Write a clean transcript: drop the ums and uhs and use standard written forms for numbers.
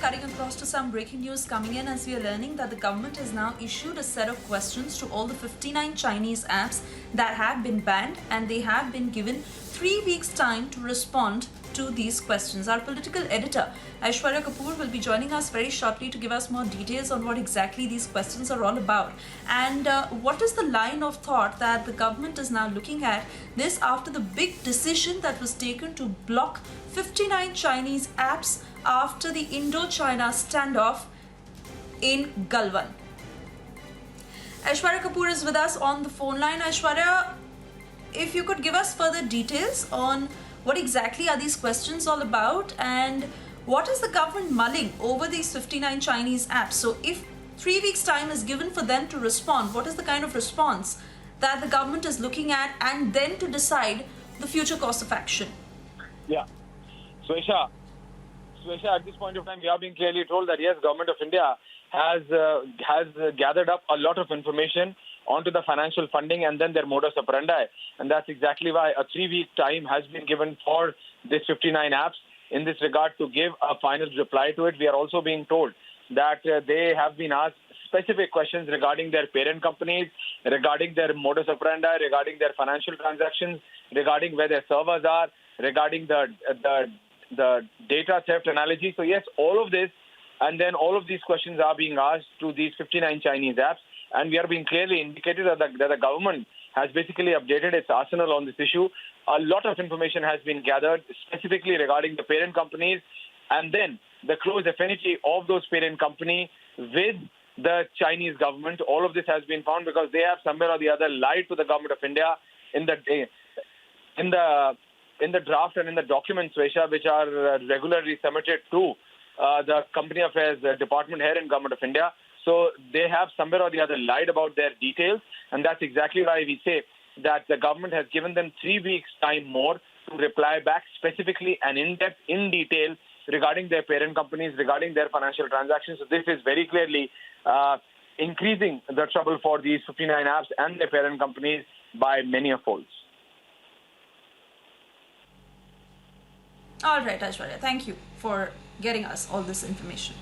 cutting across to some breaking news coming in as we are learning that the government has now issued a set of questions to all the 59 Chinese apps that have been banned, and they have been given 3 weeks time to respond to these questions. Our political editor Aishwarya Kapoor will be joining us very shortly to give us more details on what exactly these questions are all about, and what is the line of thought that the government is now looking at this after the big decision that was taken to block 59 Chinese apps after the Indo-China standoff in Galwan. Aishwarya Kapoor is with us on the phone line. Aishwarya, if you could give us further details on what exactly are these questions all about, and what is the government mulling over these 59 Chinese apps? So if 3 weeks time is given for them to respond, what is the kind of response that the government is looking at, and then to decide the future course of action? Yeah. Swesha, at this point of time, we are being clearly told that yes, Government of India has gathered up a lot of information onto the financial funding and then their modus operandi. And that's exactly why a 3-week time has been given for these 59 apps in this regard to give a final reply to it. We are also being told that they have been asked specific questions regarding their parent companies, regarding their modus operandi, regarding their financial transactions, regarding where their servers are, regarding the data theft analogy. So yes, all of this, and then all of these questions are being asked to these 59 Chinese apps, and we are being clearly indicated that the government has basically updated its arsenal on this issue. A lot of information has been gathered specifically regarding the parent companies, and then the close affinity of those parent companies with the Chinese government. All of this has been found because they have somewhere or the other lied to the Government of India in the draft and in the documents, Swesha, which are regularly submitted to the Company Affairs Department here in Government of India. So they have somewhere or the other lied about their details, and that's exactly why we say that the government has given them 3 weeks time more to reply back specifically and in-depth, in detail regarding their parent companies, regarding their financial transactions. So this is very clearly increasing the trouble for these 59 apps and their parent companies by many folds. All right, Aishwarya, thank you for getting us all this information.